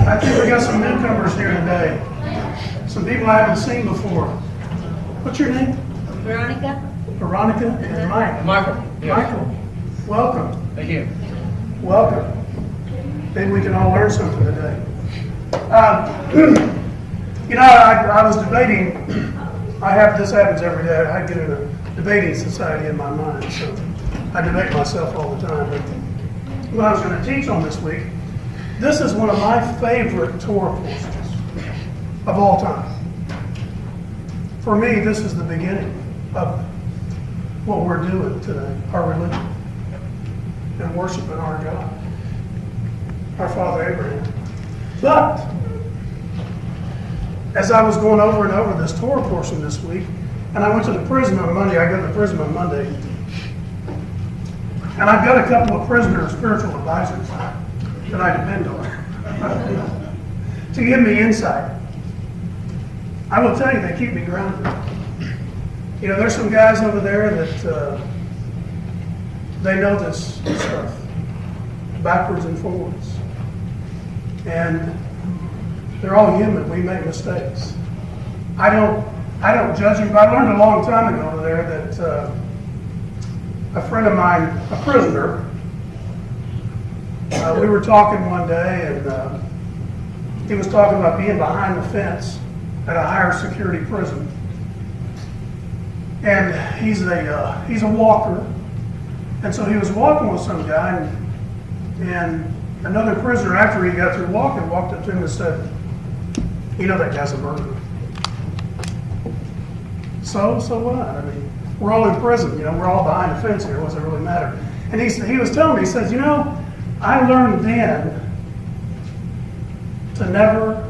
I think we got some newcomers here today. Some people I haven't seen before. What's your name? Veronica? Veronica and Mike. Michael. Yes. Michael, welcome. Thank you. Welcome. Maybe we can all learn something today. I was debating. This happens every day. I get in a debating society in my mind, so I debate myself all the time. But what I was going to teach on this week, this is one of my favorite Torah portions of all time. For me, this is the beginning of what we're doing today, our religion, and worshiping our God, our Father Abraham. But as I was going over and over this Torah portion this week, and I went to the prison on Monday, I go to the prison on Monday, and I've got a couple of prisoner spiritual advisors that I depend on to give me insight. I will tell you, they keep me grounded. There's some guys over there that they know this stuff backwards and forwards. And they're all human. We make mistakes. I don't judge them, but I learned a long time ago over there that a friend of mine, a prisoner, we were talking one day, and he was talking about being behind the fence at a higher security prison. And he's a walker. And so he was walking with some guy, and another prisoner, after he got through walking, walked up to him and said, that guy's a murderer. So what? I mean, we're all in prison, we're all behind the fence here. What does it really matter? And he was telling me, he says, I learned then to never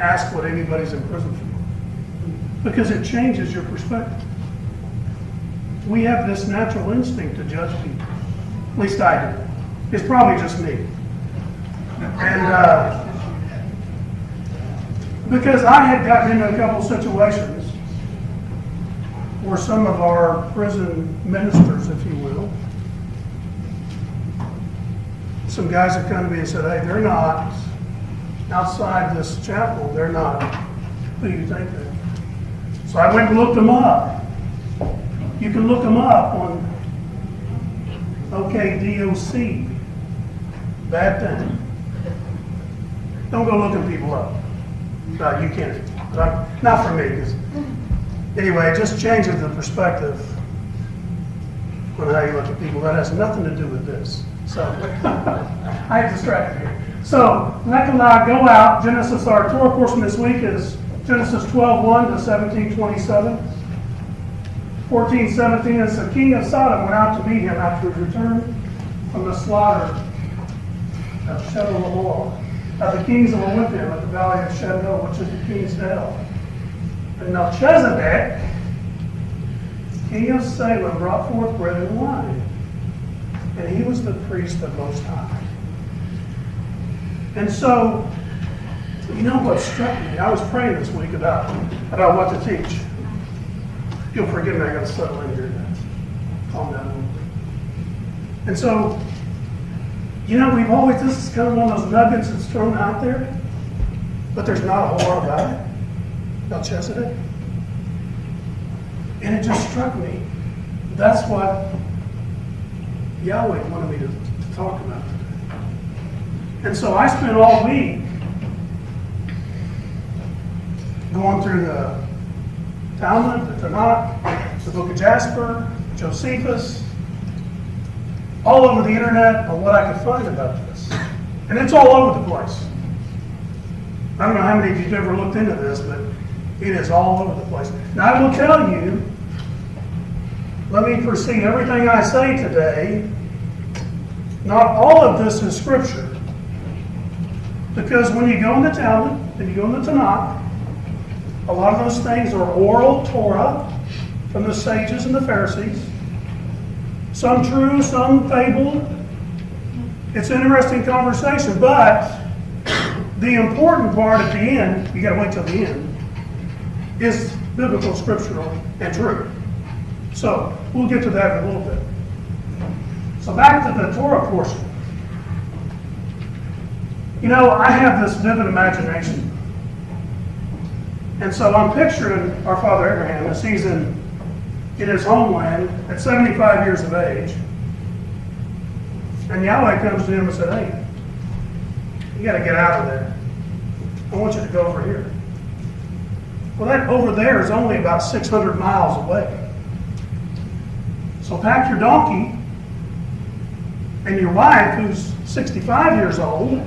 ask what anybody's in prison for, because it changes your perspective. We have this natural instinct to judge people. At least I do. It's probably just me. And because I had gotten into a couple situations where some of our prison ministers, if you will, some guys have come to me and said, hey, they're not outside this chapel. They're not. Who do you think they are? So I went and looked them up. You can look them up on OKDOC. Bad thing. Don't go looking people up. No, you can't. Not for me. Anyway, it just changes the perspective on how you look at people. That has nothing to do with this. So, I distracted here. So, Nikolai, go out. Genesis, our Torah portion this week is Genesis 12:1 to 17:27. 14:17, as the king of Sodom went out to meet him after his return from the slaughter of Chedorlaomer. The kings that were with him at the valley of Sheol, which is the king's dale. And Melchizedek, king of Salem, brought forth bread and wine. And he was the priest of Most High. And so, what struck me? I was praying this week about what to teach. You'll forgive me, I got to settle in here now. Calm down a little bit. And so, this is kind of one of those nuggets that's thrown out there, but there's not a whole lot about it. Melchizedek. And it just struck me. That's what Yahweh wanted me to talk about today. And so I spent all week going through the Talmud, the Tanakh, the Book of Jasper, Josephus, all over the internet on what I could find about this. And it's all over the place. I don't know how many of you have ever looked into this, but it is all over the place. Now I will tell you, let me precede everything I say today, not all of this is scripture. Because when you go in the Talmud and you go in the Tanakh, a lot of those things are oral Torah from the sages and the Pharisees. Some true, some fabled. It's an interesting conversation, but the important part at the end, you got to wait till the end, is biblical, scriptural, and true. So we'll get to that in a little bit. So back to the Torah portion. You know, I have this vivid imagination. And so I'm picturing our father Abraham as he's in his homeland at 75 years of age. And Yahweh comes to him and said, hey, you got to get out of there. I want you to go over here. Well, that over there is only about 600 miles away. So pack your donkey and your wife, who's 65 years old,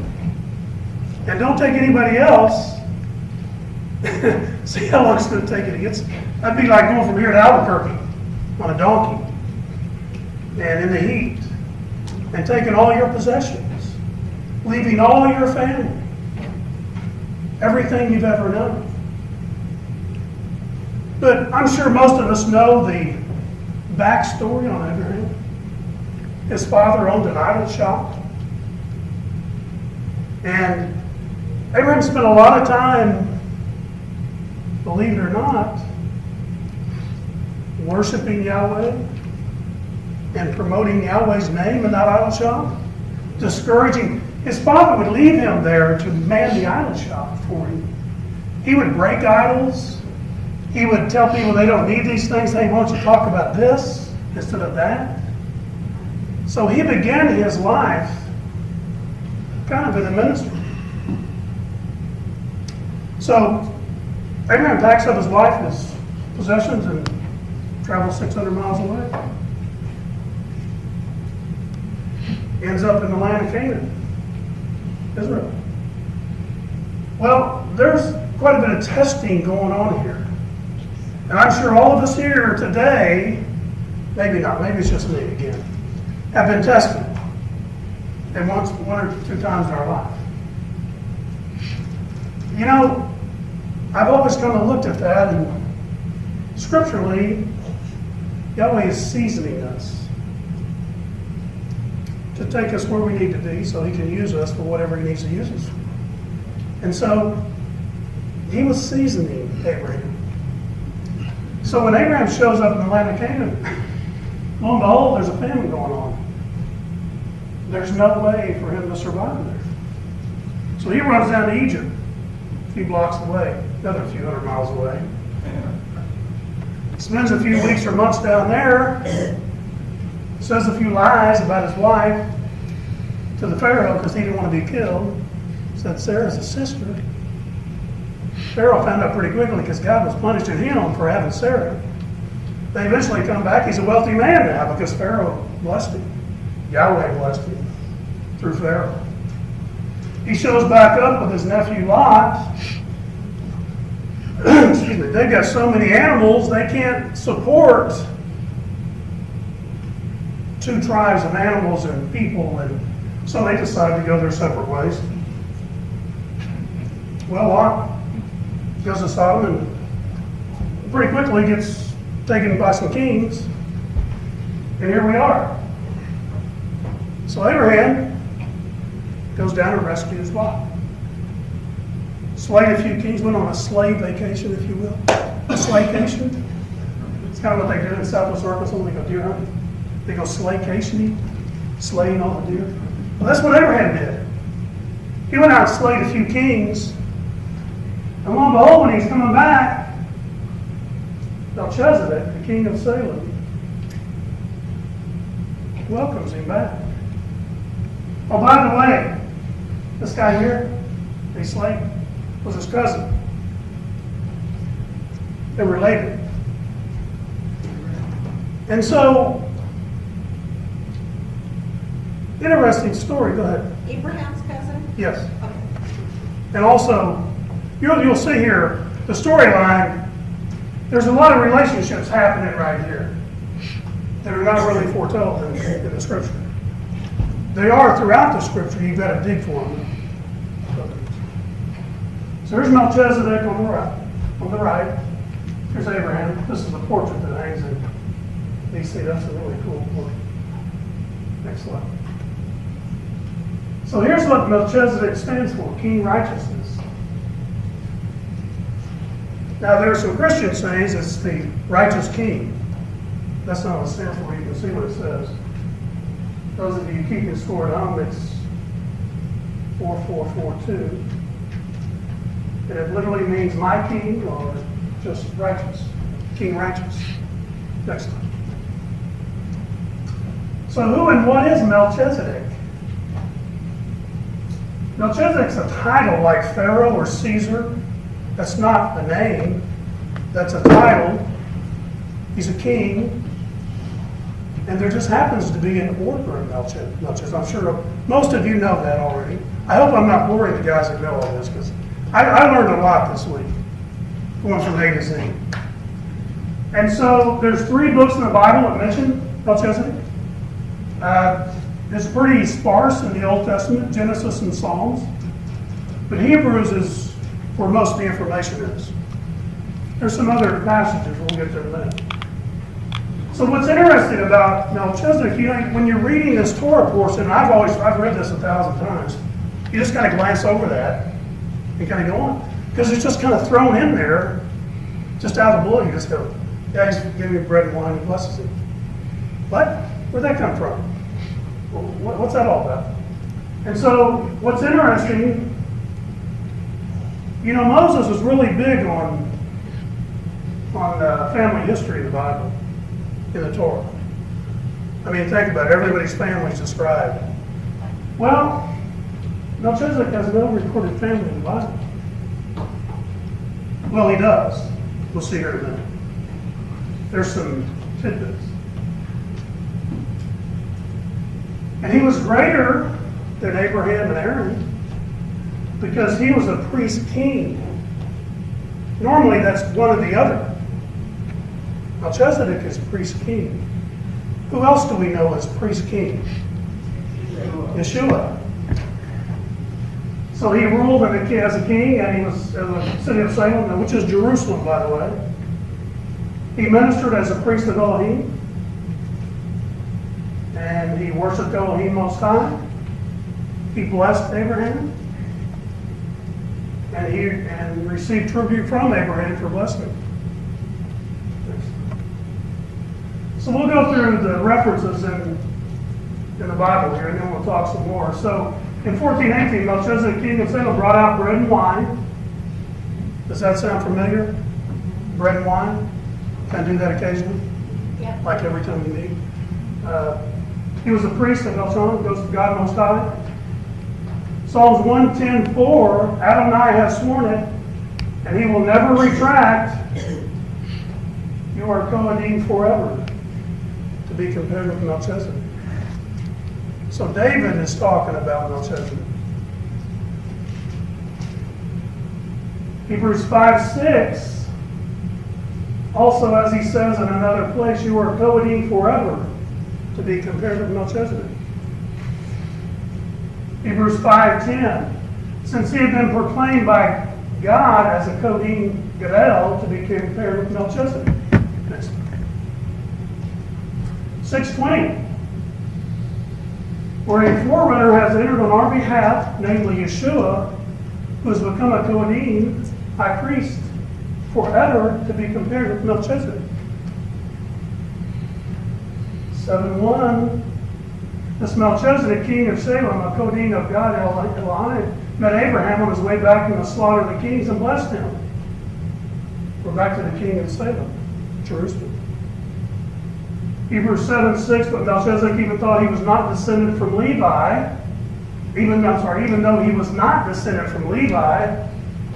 and don't take anybody else. See how long it's going to take you to get. That'd be like going from here to Albuquerque on a donkey and in the heat and taking all your possessions, leaving all your family, everything you've ever known. But I'm sure most of us know the backstory on Abraham. His father owned an idol shop. And Abraham spent a lot of time, believe it or not, worshiping Yahweh and promoting Yahweh's name in that idol shop, discouraging. His father would leave him there to man the idol shop for him. He would break idols. He would tell people they don't need these things. Hey, why don't you talk about this instead of that? So he began his life kind of in the ministry. So Abraham packs up his wife, his possessions, and travels 600 miles away. Ends up in the land of Canaan, Israel. Well, there's quite a bit of testing going on here. And I'm sure all of us here today, maybe not, maybe it's just me again, have been tested. And one or two times in our life. You know, I've always kind of looked at that, and scripturally, Yahweh is seasoning us to take us where we need to be so he can use us for whatever he needs to use us for. And so, he was seasoning Abraham. So when Abraham shows up in the land of Canaan, lo and behold, there's a famine going on. There's no way for him to survive there. So he runs down to Egypt, a few blocks away, another few hundred miles away. Spends a few weeks or months down there, says a few lies about his wife to the Pharaoh because he didn't want to be killed. Said Sarah's a sister. Pharaoh found out pretty quickly because God was punishing him for having Sarah. They eventually come back. He's a wealthy man now because Pharaoh blessed him. Yahweh blessed him through Pharaoh. He shows back up with his nephew Lot. Excuse me. They've got so many animals they can't support 2 tribes of animals and people, and so they decide to go their separate ways. Well, Lot goes to Sodom and pretty quickly gets taken by some kings, and here we are. So Abraham goes down and rescues Lot. Slayed a few kings, went on a slave vacation, if you will. A slaycation. It's kind of what they do in Southwest Arkansas when they go deer hunting. They go slaycationing, slaying all the deer. Well, that's what Abraham did. He went out and slayed a few kings. And lo and behold, when he's coming back, Melchizedek, the king of Salem, welcomes him back. Oh, by the way, this guy here, he slayed, was his cousin. They're related. And so, interesting story. Go ahead. Abraham's cousin? Yes. Okay. And also, you'll see here, the storyline, there's a lot of relationships happening right here that are not really foretold in the scripture. They are throughout the scripture. You've got to dig for them. So here's Melchizedek on the right. On the right, here's Abraham. This is a portrait that hangs in D.C. That's a really cool portrait. Next slide. So here's what Melchizedek stands for: King Righteousness. Now there are some Christian sayings it's the righteous king. That's not what it stands for. You can see what it says. Those of you keeping score at home, it's 4442. And it literally means my king or just righteous, king righteous. Next one. So who and what is Melchizedek? Melchizedek's a title like Pharaoh or Caesar. That's not a name. That's a title. He's a king. And there just happens to be an order in Melchizedek. I'm sure most of you know that already. I hope I'm not boring the guys that know all this, because I learned a lot this week, going from A to Z. And so there's 3 books in the Bible that mention Melchizedek. It's pretty sparse in the Old Testament, Genesis and Psalms. But Hebrews is where most of the information is. There's some other passages, we'll get there in a minute. So what's interesting about Melchizedek, when you're reading this Torah portion, and I've read this 1,000 times, you just kind of glance over that and kind of go on. Because it's just kind of thrown in there, just out of the blue. You just go, yeah, he's giving me bread and wine, he blesses it. What? Where'd that come from? What's that all about? And so what's interesting, Moses was really big on family history in the Bible, in the Torah. I mean, think about it. Everybody's family is described. Well, Melchizedek has no recorded family in the Bible. Well, he does. We'll see here in a minute. There's some tidbits. And he was greater than Abraham and Aaron because he was a priest king. Normally, that's one or the other. Melchizedek is priest king. Who else do we know as priest king? Yeshua. So he ruled as a king, and he was in the city of Salem, which is Jerusalem, by the way. He ministered as a priest of Elohim, and he worshipped Elohim Most High. He blessed Abraham, and he received tribute from Abraham for blessing him. So we'll go through the references in the Bible here, and then we'll talk some more. So in 1418, Melchizedek, king of Salem, brought out bread and wine. Does that sound familiar? Bread and wine? Can I do that occasionally? Yeah. Like every time we meet. He was a priest of Melchizedek, goes to God Most High. Psalms 110:4, Adonai has sworn it, and he will never retract. You are Kohanim forever, to be compared with Melchizedek. So David is talking about Melchizedek. Hebrews 5:6, also as he says in another place, you are Kohanim forever, to be compared with Melchizedek. Hebrews 5:10, since he had been proclaimed by God as a Kohanim Gadol, to be compared with Melchizedek. Next. 6:20, where a forerunner has entered on our behalf, namely Yeshua, who has become a Kohanim, high priest, forever, to be compared with Melchizedek. 7:1, this Melchizedek, king of Salem, a Kohanim of God, Elohim, met Abraham on his way back from the slaughter of the kings and blessed him. We're back to the king of Salem, Jerusalem. Hebrews 7:6, but Melchizedek even thought he was not descended from Levi, even though he was not descended from Levi,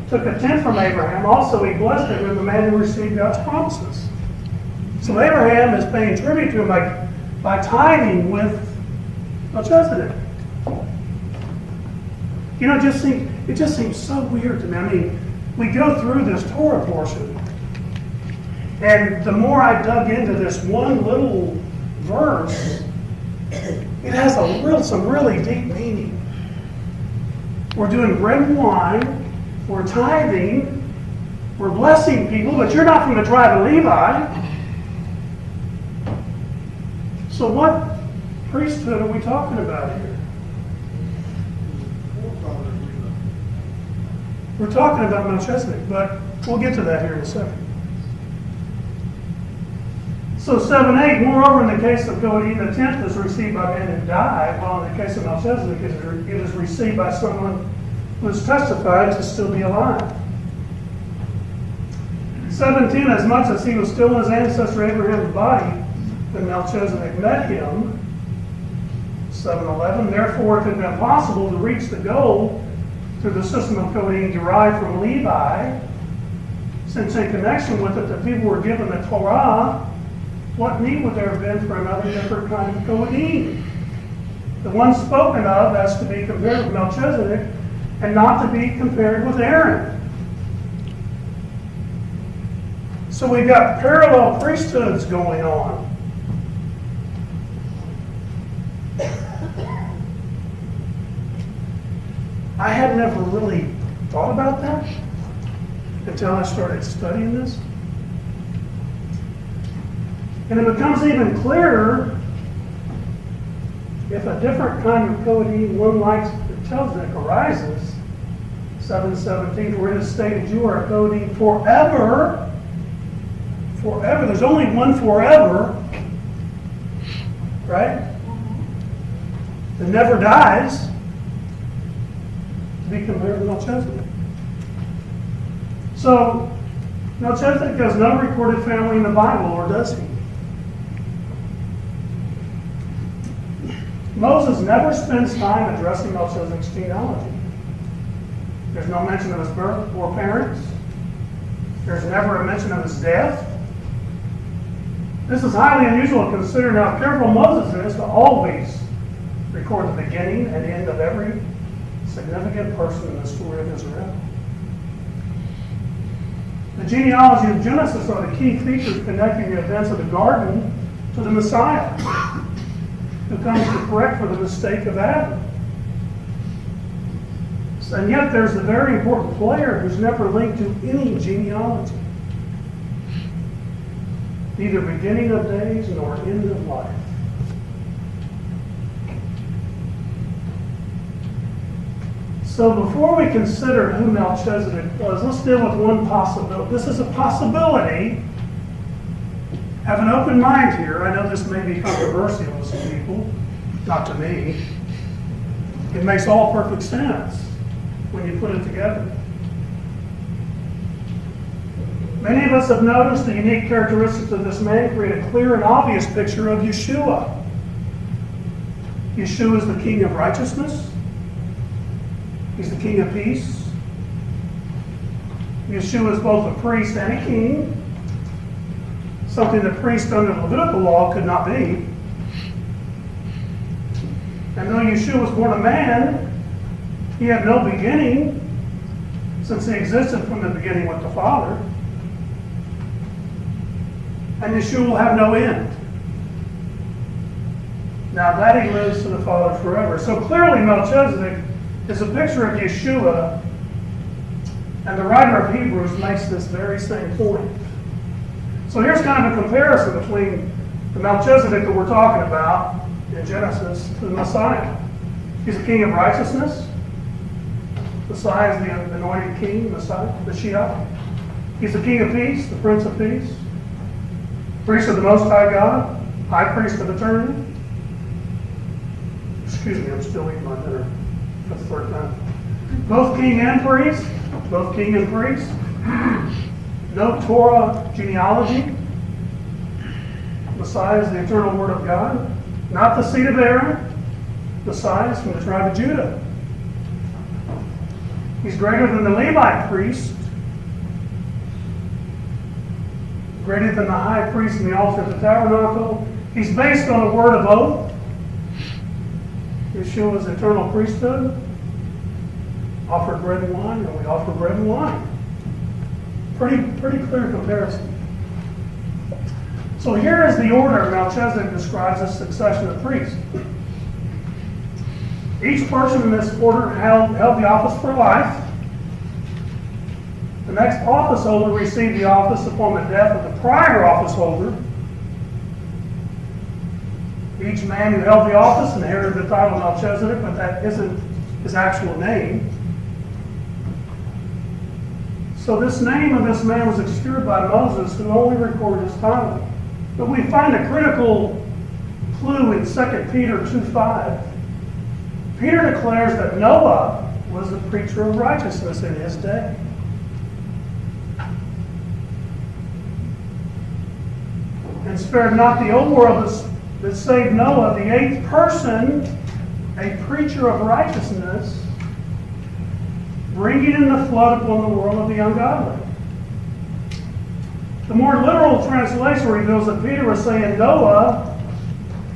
took a tenth from Abraham. Also, he blessed him as the man who received God's promises. So Abraham is paying tribute to him by tithing with Melchizedek. It just seems so weird to me. I mean, we go through this Torah portion, and the more I dug into this one little verse, it has some really deep meaning. We're doing bread and wine, we're tithing, we're blessing people, but you're not from the tribe of Levi. So what priesthood are we talking about here? We're talking about Melchizedek, but we'll get to that here in a second. So 7:8, moreover, in the case of Cohen, the tenth is received by men who die, while in the case of Melchizedek, it is received by someone who is testified to still be alive. 17, as much as he was still in his ancestor Abraham's body when Melchizedek met him. 7:11, therefore it had been possible to reach the goal through the system of Cohen derived from Levi, since in connection with it the people were given the Torah. What need would there have been for another different kind of Kohanim? The one spoken of as to be compared with Melchizedek and not to be compared with Aaron. So we've got parallel priesthoods going on. I had never really thought about that until I started studying this. And it becomes even clearer if a different kind of Kohanim, one like Melchizedek, arises. 7:17, for it is stated, you are a Kohanim forever. Forever. There's only one forever, right? That never dies, to be compared to Melchizedek. So, Melchizedek has no recorded family in the Bible, or does he? Moses never spends time addressing Melchizedek's genealogy. There's no mention of his birth or parents. There's never a mention of his death. This is highly unusual considering how careful Moses is to always record the beginning and end of every significant person in the story of Israel. The genealogy of Genesis are the key features connecting the events of the garden to the Messiah, who comes to correct for the mistake of Adam. And yet there's a very important player who's never linked to any genealogy. Neither beginning of days nor end of life. So before we consider who Melchizedek was, let's deal with one possibility. This is a possibility. Have an open mind here. I know this may be controversial to some people, not to me. It makes all perfect sense when you put it together. Many of us have noticed the unique characteristics of this man create a clear and obvious picture of Yeshua. Yeshua is the King of righteousness. He's the King of peace. Yeshua is both a priest and a king, something the priest under the Levitical law could not be. And though Yeshua was born a man, he had no beginning, since he existed from the beginning with the Father. And Yeshua will have no end. Now that he lives to the Father forever. So clearly Melchizedek is a picture of Yeshua, and the writer of Hebrews makes this very same point. So here's kind of a comparison between the Melchizedek that we're talking about in Genesis to the Messiah. He's a king of righteousness. Messiah is the anointed king, Messiah, the Mashiach. He's the king of peace, the prince of peace. Priest of the Most High God, high priest of eternity. Excuse me, I'm still eating my dinner for the third time. Both king and priest. Both king and priest. No Torah genealogy. Messiah is the eternal word of God. Not the seed of Aaron. Messiah is from the tribe of Judah. He's greater than the Levite priest. Greater than the high priest in the altar of the tabernacle. He's based on a word of oath. Yeshua's eternal priesthood. Offered bread and wine, and we offer bread and wine. Pretty clear comparison. So here is the order Melchizedek describes as succession of priests. Each person in this order held the office for life. The next office holder received the office upon the death of the prior office holder. Each man who held the office inherited the title of Melchizedek, but that isn't his actual name. So this name of this man was obscured by Moses, who only recorded his title. But we find a critical clue in 2 Peter 2:5. Peter declares that Noah was the preacher of righteousness in his day. And spared not the old world, but saved Noah, the eighth person, a preacher of righteousness, bringing in the flood upon the world of the ungodly. The more literal translation reveals that Peter was saying Noah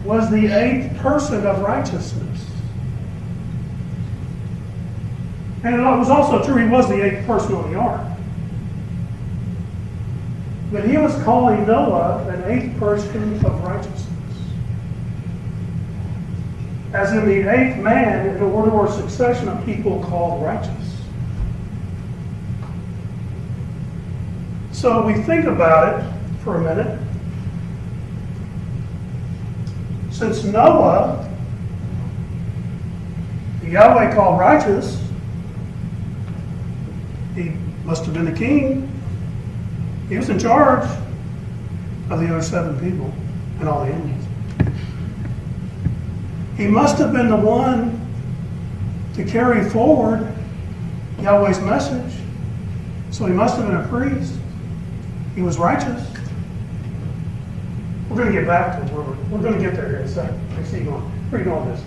was the eighth person of righteousness. And it was also true he was the eighth person on the ark. But he was calling Noah an eighth person of righteousness. As in the eighth man in the order or succession of people called righteous. So we think about it for a minute. Since Noah, the Yahweh called righteous, he must have been the king. He was in charge of the other 7 people and all the animals. He must have been the one to carry forward Yahweh's message. So he must have been a priest. He was righteous. We're going to get back to where we're going to get there here in a second. I see you going. Where are you going with this?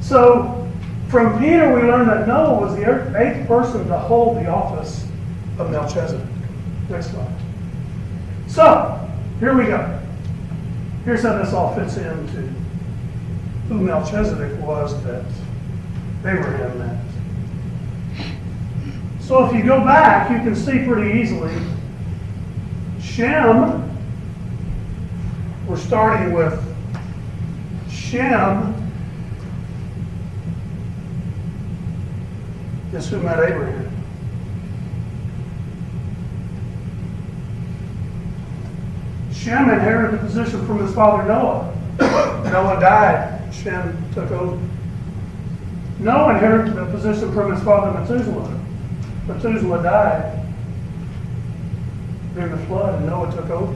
So from Peter we learn that Noah was the 8th person to hold the office of Melchizedek. Next slide. So, here we go. Here's how this all fits into who Melchizedek was that Abraham met. So if you go back, you can see pretty easily Shem, we're starting with Shem is who met Abraham. Shem inherited the position from his father Noah. Noah died. Shem took over. Noah inherited the position from his father Methuselah. Methuselah died during the flood, and Noah took over.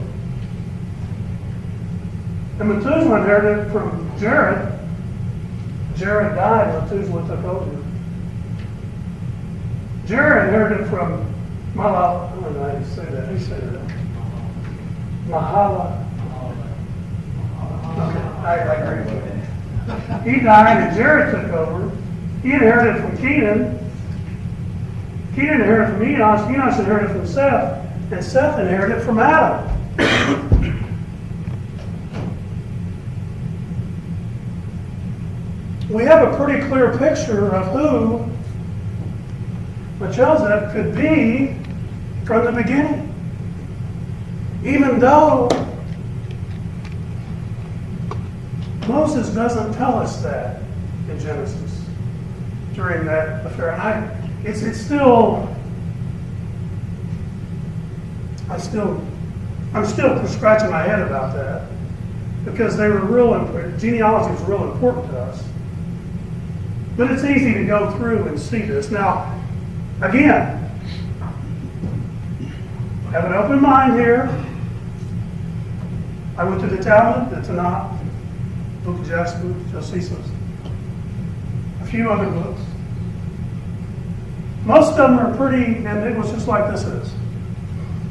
And Methuselah inherited from Jared. Jared died, Methuselah took over. Jared inherited from Mahala. I don't know how you say that. Who said that? Mahala. Okay, I agree with you. He died and Jared took over. He inherited from Kenan. Kenan inherited from Enos. Enos inherited from Seth. And Seth inherited from Adam. We have a pretty clear picture of who Melchizedek could be from the beginning. Even though Moses doesn't tell us that in Genesis during that affair. And it's still, I'm still scratching my head about that because they were real important. Genealogy is real important to us. But it's easy to go through and see this. Now, again, have an open mind here. I went to the Talmud, the Tanakh, Book of Jasper, Josephus, a few other books. Most of them are pretty ambiguous, just like this is.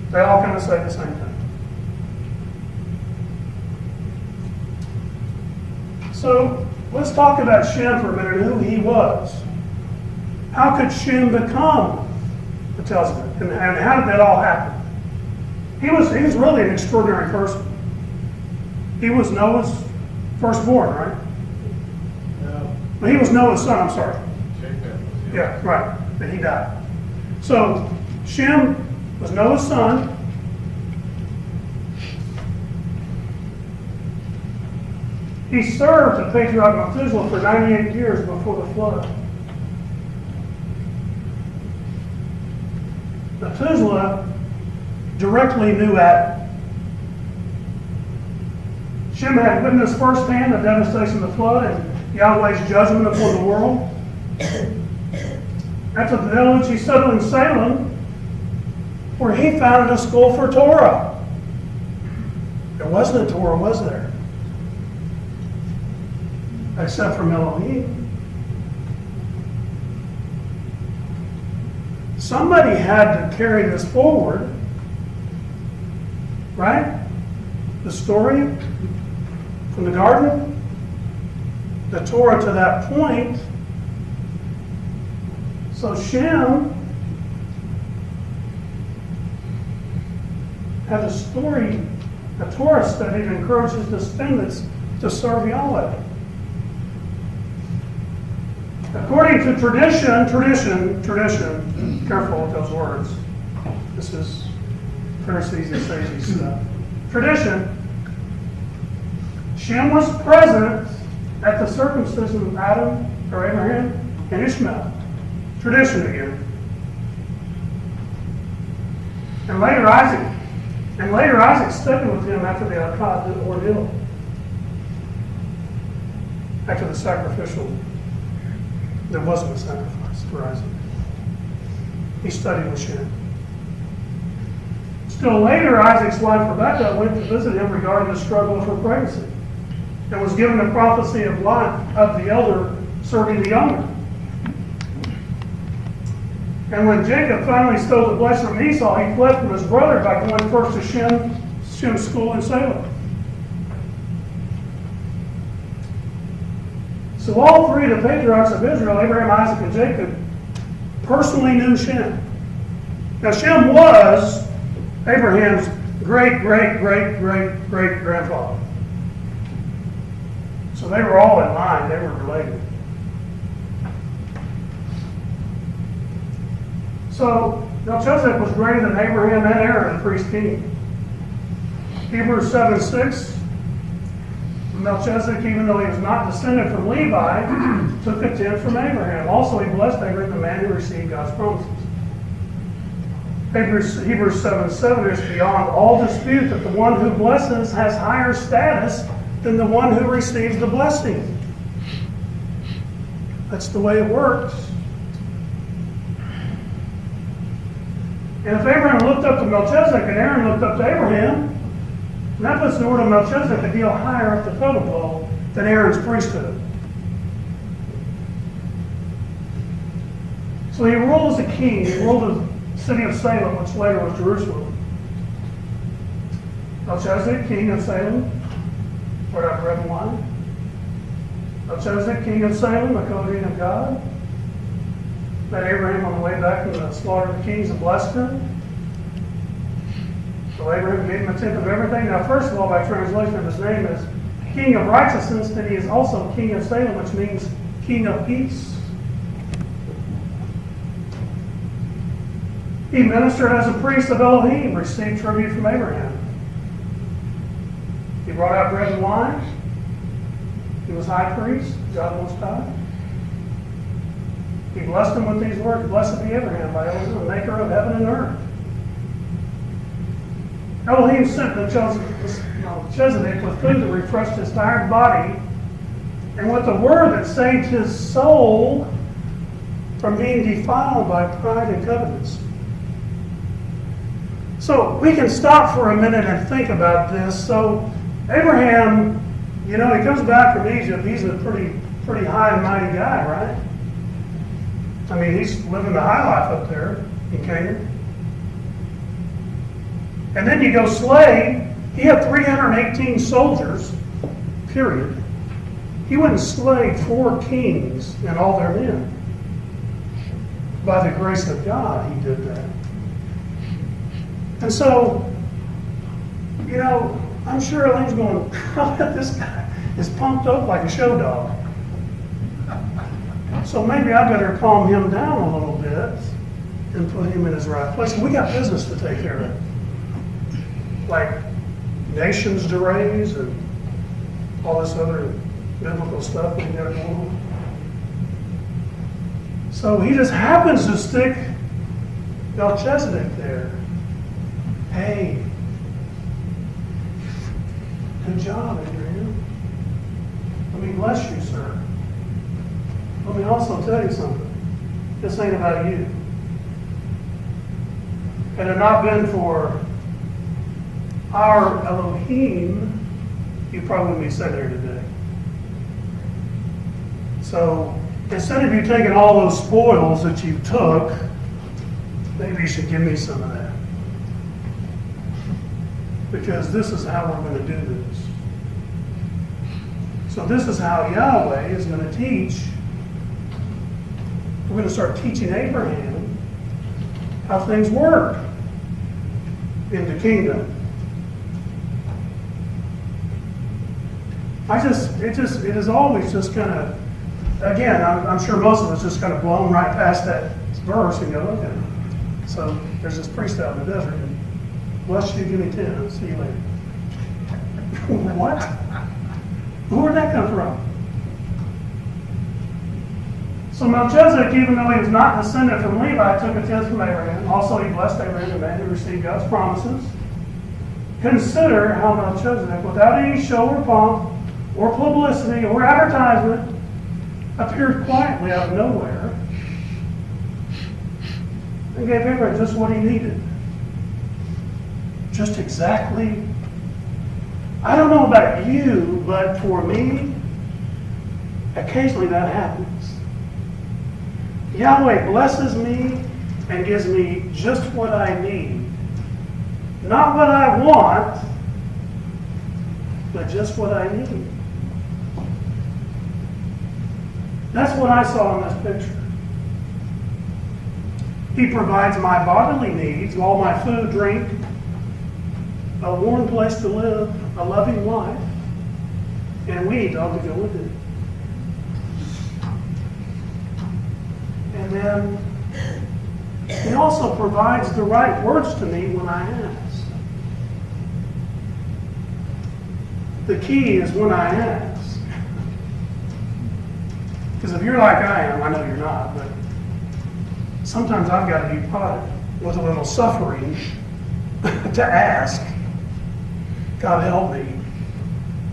They all kind of say the same thing. So let's talk about Shem for a minute, who he was. How could Shem become Melchizedek? And how did that all happen? He was really an extraordinary person. He was Noah's firstborn, right? No. Well, he was Noah's son, I'm sorry. Yeah, right. But he died. So Shem was Noah's son. He served the patriarch Methuselah for 98 years before the flood. Methuselah directly knew Adam. Shem had witnessed firsthand the devastation of the flood and Yahweh's judgment upon the world. After the deluge, he settled in Salem, where he founded a school for Torah. It There wasn't a Torah, was there? Except from Elohim. Somebody had to carry this forward, right? The story from the garden, the Torah to that point. So Shem had a story, a Torah study that encourages his descendants to serve Yahweh. According to tradition, careful with those words. This is Pharisees and Sadducees stuff. Tradition, Shem was present at the circumcision of Adam, or Abraham, and Ishmael. Tradition again. And later Isaac studied with him after the Akkad ordeal. After the sacrificial. There wasn't a sacrifice for Isaac. He studied with Shem. Still later, Isaac's wife Rebekah went to visit him regarding the struggle of her pregnancy and was given the prophecy of the elder serving the younger. And when Jacob finally stole the blessing from Esau, he fled from his brother by going first to Shem's school in Salem. So all three of the patriarchs of Israel, Abraham, Isaac, and Jacob, personally knew Shem. Now Shem was Abraham's great-great-great-great-great-grandfather. So they were all in line, they were related. So Melchizedek was greater than Abraham and Aaron, the priest king. Hebrews 7:6. Melchizedek, even though he was not descended from Levi, took a tenth from Abraham. Also, he blessed Abraham, the man who received God's promises. Hebrews 7:7 is beyond all dispute that the one who blesses has higher status than the one who receives the blessing. That's the way it works. And if Abraham looked up to Melchizedek and Aaron looked up to Abraham, and that puts the order of Melchizedek a deal higher up the totem pole than Aaron's priesthood. So he ruled as a king. He ruled the city of Salem, which later was Jerusalem. Melchizedek, king of Salem, poured out bread and wine. Melchizedek, king of Salem, the Kohen of God. Met Abraham on the way back from the slaughter of the kings and blessed him. So Abraham gave him a tenth of everything. Now, first of all, by translation of his name is King of Righteousness, then he is also King of Salem, which means King of Peace. He ministered as a priest of Elohim, received tribute from Abraham. He brought out bread and wine. He was high priest, God Most High. He blessed him with these words, "Blessed be Abraham by Elohim, the maker of heaven and earth." Elohim sent Melchizedek with food that refreshed his tired body and with a word that saved his soul from being defiled by pride and covetousness. So we can stop for a minute and think about this. So Abraham, he comes back from Egypt. He's a pretty high and mighty guy, right? I mean, he's living the high life up there in Canaan. And then you go slave. He had 318 soldiers, period. He went and slayed 4 kings and all their men. By the grace of God, he did that. And so, I'm sure Elaine's going, this guy is pumped up like a show dog. So maybe I better calm him down a little bit and put him in his right place. We got business to take care of. Like nations to raise and all this other biblical stuff we got going on. So he just happens to stick Melchizedek there. Hey, good job, Abraham. Let me bless you, sir. Let me also tell you something. This ain't about you. Had it not been for our Elohim, you probably wouldn't be sitting here today. So instead of you taking all those spoils that you took, maybe you should give me some of that. Because this is how we're going to do this. So this is how Yahweh is going to teach. We're going to start teaching Abraham how things work in the kingdom. It is always just kind of, again, I'm sure most of us just kind of blown right past that verse and go, okay. So there's this priest out in the desert, and bless you, give me 10, see you later. What? Where'd that come from? So Melchizedek, even though he was not descended from Levi, took a tenth from Abraham. Also, he blessed Abraham, the man who received God's promises. Consider how Melchizedek, without any show or pomp, or publicity, or advertisement, appeared quietly out of nowhere and gave Abraham just what he needed. Just exactly. I don't know about you, but for me, occasionally that happens. Yahweh blesses me and gives me just what I need. Not what I want, but just what I need. That's what I saw in this picture. He provides my bodily needs, all my food, drink, a warm place to live, a loving wife, and weed all to go with it. And then he also provides the right words to me when I ask. The key is when I ask. Because if you're like I am, I know you're not, but sometimes I've got to be prodded with a little suffering to ask. God help me.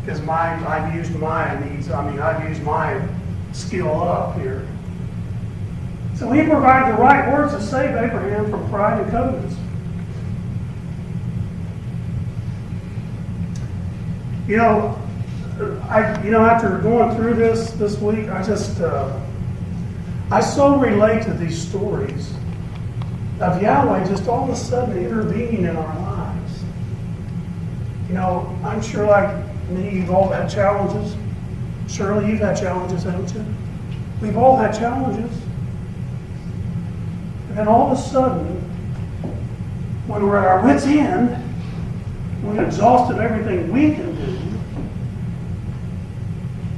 Because I've used my needs, I've used my skill up here. So he provided the right words to save Abraham from pride and covetousness. After going through this week, I so relate to these stories of Yahweh just all of a sudden intervening in our lives. I'm sure like me, you've all had challenges. Shirley, you've had challenges, haven't you? We've all had challenges. And then all of a sudden, when we're at our wits' end, we've exhausted everything we can do.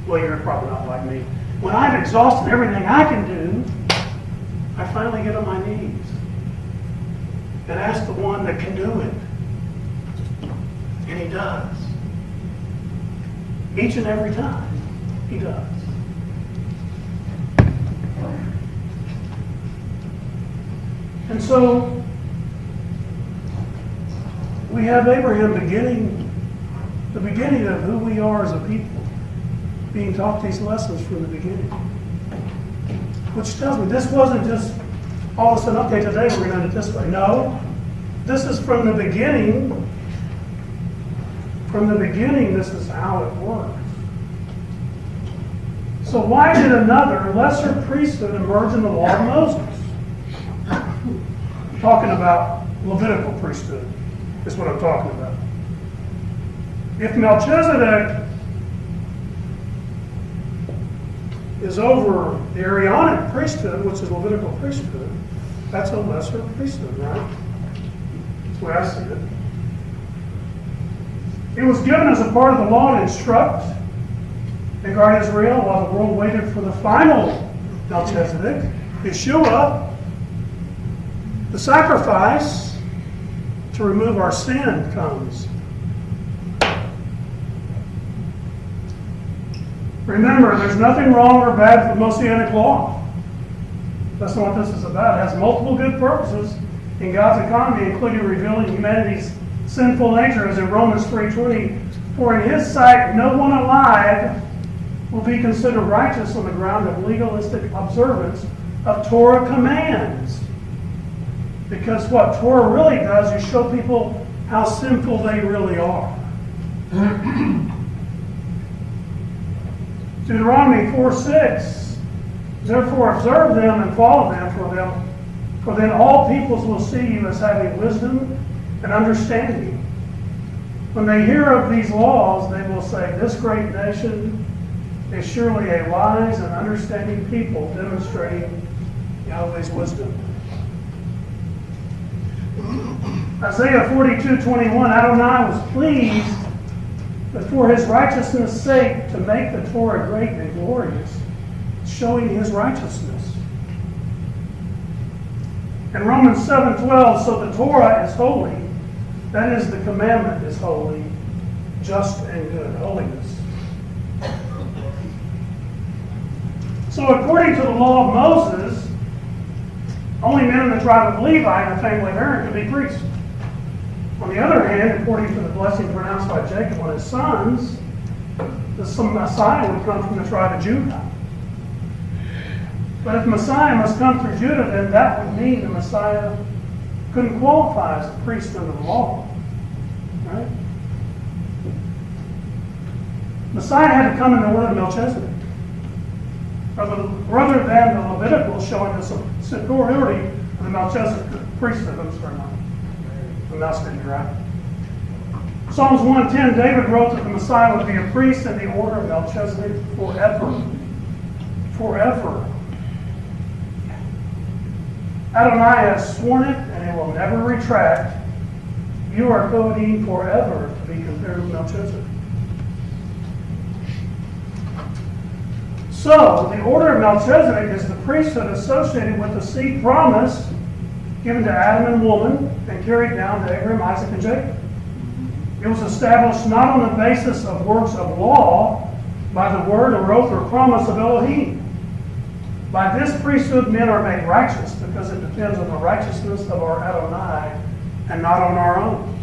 Well, you're probably not like me. When I've exhausted everything I can do, I finally get on my knees and ask the one that can do it. And he does. Each and every time, he does. And so, we have Abraham the beginning of who we are as a people, being taught these lessons from the beginning. Which tells me this wasn't just all of a sudden, okay, today we're going to do it this way. No, this is from the beginning. From the beginning, this is how it works. So why did another lesser priesthood emerge in the law of Moses? I'm talking about Levitical priesthood. Is what I'm talking about. If Melchizedek is over the Aaronic priesthood, which is Levitical priesthood, that's a lesser priesthood, right? That's the way I see it. It was given as a part of the law to instruct and guard Israel while the world waited for the final Melchizedek, Yeshua, the sacrifice to remove our sin comes. Remember, there's nothing wrong or bad with the Mosaic law. That's not what this is about. It has multiple good purposes in God's economy, including revealing humanity's sinful nature, as in Romans 3:20. For in his sight, no one alive will be considered righteous on the ground of legalistic observance of Torah commands. Because what Torah really does is show people how sinful they really are. Deuteronomy 4:6, therefore observe them and follow them, for then all peoples will see you as having wisdom and understanding. When they hear of these laws, they will say, this great nation is surely a wise and understanding people, demonstrating Yahweh's wisdom. Isaiah 42:21, Adonai was pleased, but for his righteousness' sake, to make the Torah great and glorious, showing his righteousness. In Romans 7:12, so the Torah is holy, that is, the commandment is holy, just and good, holiness. So according to the law of Moses, only men in the tribe of Levi and the family of Aaron could be priests. On the other hand, according to the blessing pronounced by Jacob on his sons, the Messiah would come from the tribe of Judah. But if Messiah must come through Judah, then that would mean the Messiah couldn't qualify as a priest under the law. Right? Messiah had to come in the order of Melchizedek. Rather than the Levitical showing the superiority of the Melchizedek priesthood. The Melchizedek, right? Psalms 110, David wrote that the Messiah would be a priest in the order of Melchizedek forever. Forever. Adonai has sworn it, and it will never retract. You are Kohanim forever, to be compared with Melchizedek. So, the order of Melchizedek is the priesthood associated with the seed promise given to Adam and woman and carried down to Abraham, Isaac, and Jacob. It was established not on the basis of works of law, by the word or oath or promise of Elohim. By this priesthood, men are made righteous because it depends on the righteousness of our Adonai and not on our own.